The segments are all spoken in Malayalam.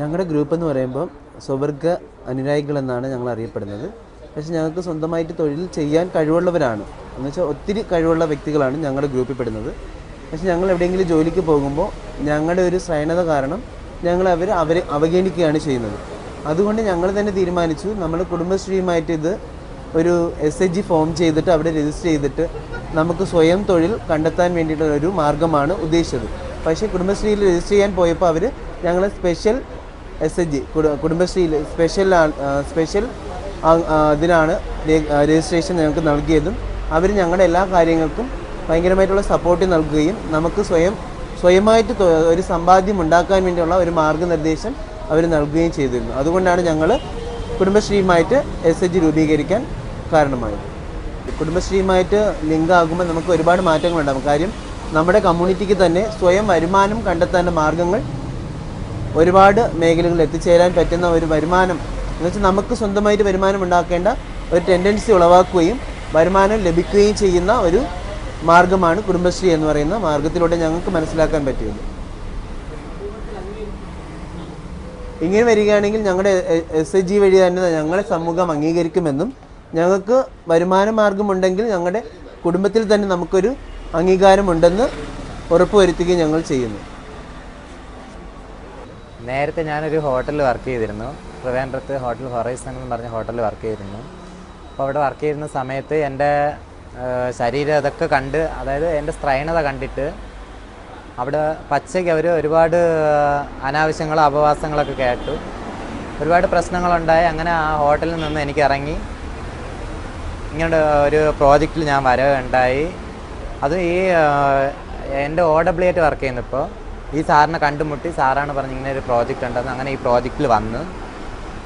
ഞങ്ങളുടെ ഗ്രൂപ്പ് എന്ന് പറയുമ്പോൾ സ്വവർഗ അനുരാഗികൾ എന്നാണ് ഞങ്ങൾ അറിയപ്പെടുന്നത്. പക്ഷേ ഞങ്ങൾക്ക് സ്വന്തമായിട്ട് തൊഴിൽ ചെയ്യാൻ കഴിവുള്ളവരാണ്, എന്നുവെച്ചാൽ ഒത്തിരി കഴിവുള്ള വ്യക്തികളാണ് ഞങ്ങളുടെ ഗ്രൂപ്പിൽ പെടുന്നത്. പക്ഷേ ഞങ്ങൾ എവിടെയെങ്കിലും ജോലിക്ക് പോകുമ്പോൾ ഞങ്ങളുടെ ഒരു ശ്രേണത കാരണം അവരെ അവഗണിക്കുകയാണ് ചെയ്യുന്നത്. അതുകൊണ്ട് ഞങ്ങൾ തന്നെ തീരുമാനിച്ചു, നമ്മൾ കുടുംബശ്രീയുമായിട്ട് ഇത് ഒരു SHG ഫോം ചെയ്തിട്ട് അവിടെ രജിസ്റ്റർ ചെയ്തിട്ട് നമുക്ക് സ്വയം തൊഴിൽ കണ്ടെത്താൻ വേണ്ടിയിട്ടുള്ള ഒരു മാർഗ്ഗമാണ് ഉദ്ദേശിച്ചത്. പക്ഷേ കുടുംബശ്രീയിൽ രജിസ്റ്റർ ചെയ്യാൻ പോയപ്പോൾ അവർ ഞങ്ങൾ സ്പെഷ്യൽ SHG കുടുംബശ്രീയിൽ സ്പെഷ്യൽ ഇതിനാണ് രജിസ്ട്രേഷൻ ഞങ്ങൾക്ക് നൽകിയതും അവർ ഞങ്ങളുടെ എല്ലാ കാര്യങ്ങൾക്കും ഭയങ്കരമായിട്ടുള്ള സപ്പോർട്ട് നൽകുകയും നമുക്ക് സ്വയമായിട്ട് ഒരു സമ്പാദ്യം ഉണ്ടാക്കാൻ വേണ്ടിയുള്ള ഒരു മാർഗ്ഗനിർദ്ദേശം അവർ നൽകുകയും ചെയ്തിരുന്നു. അതുകൊണ്ടാണ് ഞങ്ങൾ കുടുംബശ്രീയുമായിട്ട് SHG രൂപീകരിക്കാൻ കാരണമായത്. കുടുംബശ്രീയുമായിട്ട് ലിങ്ക് ആകുമ്പോൾ നമുക്ക് ഒരുപാട് മാറ്റങ്ങളുണ്ടാകും. കാര്യം നമ്മുടെ കമ്മ്യൂണിറ്റിക്ക് തന്നെ സ്വയം വരുമാനം കണ്ടെത്താനുള്ള മാർഗ്ഗങ്ങൾ ഒരുപാട് മേഖലകളിൽ എത്തിച്ചേരാൻ പറ്റുന്ന ഒരു വരുമാനം എന്നുവെച്ചാൽ നമുക്ക് സ്വന്തമായിട്ട് വരുമാനം ഉണ്ടാക്കേണ്ട ഒരു ടെൻഡൻസി ഉളവാക്കുകയും വരുമാനം ലഭിക്കുകയും ചെയ്യുന്ന ഒരു മാർഗ്ഗമാണ് കുടുംബശ്രീ എന്ന് പറയുന്ന മാർഗ്ഗത്തിലൂടെ ഞങ്ങൾക്ക് മനസ്സിലാക്കാൻ പറ്റിയത്. ഇങ്ങനെ വരികയാണെങ്കിൽ ഞങ്ങളുടെ SHG വഴി തന്നെ ഞങ്ങളെ സമൂഹം അംഗീകരിക്കുമെന്നും ഞങ്ങൾക്ക് വരുമാന മാർഗമുണ്ടെങ്കിൽ ഞങ്ങളുടെ കുടുംബത്തിൽ തന്നെ നമുക്കൊരു അംഗീകാരമുണ്ടെന്ന് ഉറപ്പുവരുത്തുകയും ഞങ്ങൾ ചെയ്യുന്നു. നേരത്തെ ഞാനൊരു ഹോട്ടലിൽ വർക്ക് ചെയ്തിരുന്നു. ട്രിവാൻഡ്രത്ത് ഹോട്ടൽ ഹൊറൈസൺ എന്ന് പറഞ്ഞ ഹോട്ടലിൽ വർക്ക് ചെയ്തിരുന്നു. അപ്പോൾ അവിടെ വർക്ക് ചെയ്യുന്ന സമയത്ത് എൻ്റെ ശരീരം അതൊക്കെ കണ്ട്, അതായത് എൻ്റെ സ്ത്രൈണത കണ്ടിട്ട് അവിടെ പച്ചയ്ക്ക് അവർ ഒരുപാട് അനാവശ്യങ്ങളും അപവാസങ്ങളൊക്കെ കേട്ടു, ഒരുപാട് പ്രശ്നങ്ങളുണ്ടായി. അങ്ങനെ ആ ഹോട്ടലിൽ നിന്ന് എനിക്ക് ഇറങ്ങി ഇങ്ങനെ ഒരു പ്രോജക്റ്റിൽ ഞാൻ വരവുണ്ടായി. അത് എൻ്റെ OWA ആയിട്ട് വർക്ക് ചെയ്യുന്നപ്പോൾ ഈ സാറിനെ കണ്ടുമുട്ടി. സാറാണ് പറഞ്ഞ് ഇങ്ങനെ ഒരു പ്രോജക്റ്റ് ഉണ്ടെന്ന്. അങ്ങനെ ഈ പ്രോജക്റ്റിൽ വന്ന്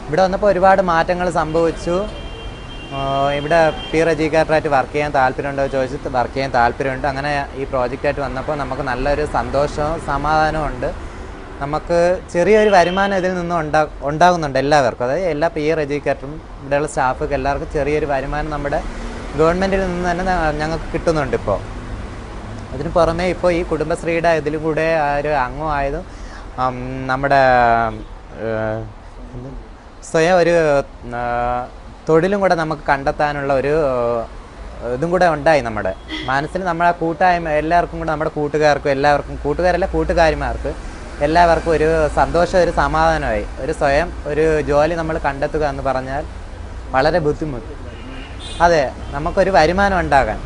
ഇവിടെ വന്നപ്പോൾ ഒരുപാട് മാറ്റങ്ങൾ സംഭവിച്ചു. ഇവിടെ പീർ എഡ്യൂക്കേറ്ററായിട്ട് വർക്ക് ചെയ്യാൻ താല്പര്യമുണ്ടോ ചോദിച്ചിട്ട് വർക്ക് ചെയ്യാൻ താല്പര്യമുണ്ട്. അങ്ങനെ ഈ പ്രോജക്റ്റായിട്ട് വന്നപ്പോൾ നമുക്ക് നല്ലൊരു സന്തോഷവും സമാധാനവും ഉണ്ട്. നമുക്ക് ചെറിയൊരു വരുമാനം ഇതിൽ നിന്നും ഉണ്ടാകുന്നുണ്ട് എല്ലാവർക്കും. അതായത് എല്ലാ പീർ എഡ്യൂക്കേറ്ററും ഇവിടെയുള്ള സ്റ്റാഫൊക്കെ എല്ലാവർക്കും ചെറിയൊരു വരുമാനം നമ്മുടെ ഗവൺമെൻറ്റിൽ നിന്ന് തന്നെ ഞങ്ങൾക്ക് കിട്ടുന്നുണ്ട്. ഇപ്പോൾ അതിന് പുറമേ ഇപ്പോൾ ഈ കുടുംബശ്രീയുടെ ഇതിലും കൂടെ ഒരു അംഗമായതും നമ്മുടെ സ്വയം ഒരു തൊഴിലും കൂടെ നമുക്ക് കണ്ടെത്താനുള്ള ഒരു ഇതും കൂടെ ഉണ്ടായി. നമ്മുടെ മനസ്സിൽ നമ്മളെ കൂട്ടായ്മ എല്ലാവർക്കും കൂടെ, നമ്മുടെ കൂട്ടുകാർക്കും കൂട്ടുകാരിമാർക്ക് എല്ലാവർക്കും ഒരു സന്തോഷം, ഒരു സമാധാനമായി. സ്വയം ഒരു ജോലി നമ്മൾ കണ്ടെത്തുക എന്ന് പറഞ്ഞാൽ വളരെ ബുദ്ധിമുട്ട്. അതെ, നമുക്കൊരു വരുമാനം ഉണ്ടാകാൻ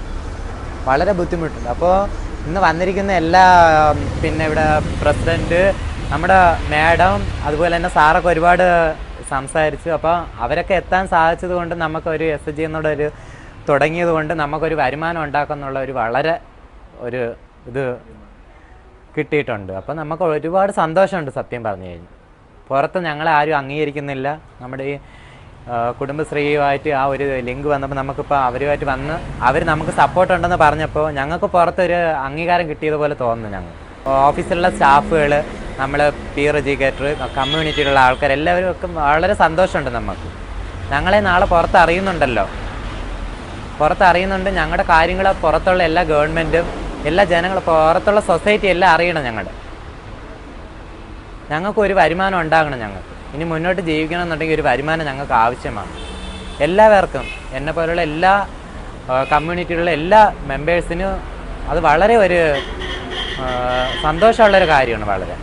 വളരെ ബുദ്ധിമുട്ടുണ്ട്. അപ്പോൾ ഇന്ന് വന്നിരിക്കുന്ന എല്ലാ പിന്നെ ഇവിടെ പ്രസിഡൻറ്റ്, നമ്മുടെ മാഡം, അതുപോലെ തന്നെ സാറൊക്കെ ഒരുപാട് സംസാരിച്ചു. അപ്പോൾ അവരൊക്കെ എത്താൻ സാധിച്ചത് കൊണ്ട് നമുക്കൊരു SHG എന്നൊരു തുടങ്ങിയത് കൊണ്ട് നമുക്കൊരു വരുമാനം ഉണ്ടാക്കുന്നുള്ള വളരെ ഇത് കിട്ടിയിട്ടുണ്ട്. അപ്പോൾ നമുക്ക് ഒരുപാട് സന്തോഷമുണ്ട് സത്യം പറഞ്ഞു കഴിഞ്ഞാൽ. പുറത്ത് ഞങ്ങളെ ആരും അംഗീകരിക്കുന്നില്ല. നമ്മുടെ ഈ കുടുംബശ്രീയുമായിട്ട് ആ ഒരു ലിങ്ക് വന്നപ്പോൾ നമുക്കിപ്പോൾ അവരുമായിട്ട് വന്ന് അവർ നമുക്ക് സപ്പോർട്ട് ഉണ്ടെന്ന് പറഞ്ഞപ്പോൾ ഞങ്ങൾക്ക് പുറത്തൊരു അംഗീകാരം കിട്ടിയതുപോലെ തോന്നുന്നു. ഞങ്ങൾ ഓഫീസിലുള്ള സ്റ്റാഫുകൾ, നമ്മൾ പീർ എഡ്യൂക്കേറ്റർ, കമ്മ്യൂണിറ്റിയിലുള്ള ആൾക്കാർ എല്ലാവരും ഒക്കെ വളരെ സന്തോഷമുണ്ട്. നമുക്ക് ഞങ്ങളെ നാളെ പുറത്തറിയുന്നുണ്ട്. ഞങ്ങളുടെ കാര്യങ്ങൾ പുറത്തുള്ള എല്ലാ ഗവൺമെൻറ്റും, എല്ലാ ജനങ്ങളും, പുറത്തുള്ള സൊസൈറ്റി എല്ലാം അറിയണം. ഞങ്ങൾക്കൊരു വരുമാനം ഉണ്ടാകണം. ഞങ്ങൾക്ക് ഇനി മുന്നോട്ട് ജീവിക്കണം എന്നുണ്ടെങ്കിൽ ഒരു വരുമാനം ഞങ്ങൾക്ക് ആവശ്യമാണ്. എല്ലാവർക്കും, എന്നെ പോലുള്ള എല്ലാ കമ്മ്യൂണിറ്റിയിലുള്ള എല്ലാ മെമ്പേഴ്സിനും അത് വളരെ ഒരു സന്തോഷമുള്ളൊരു കാര്യമാണ്. വളരെ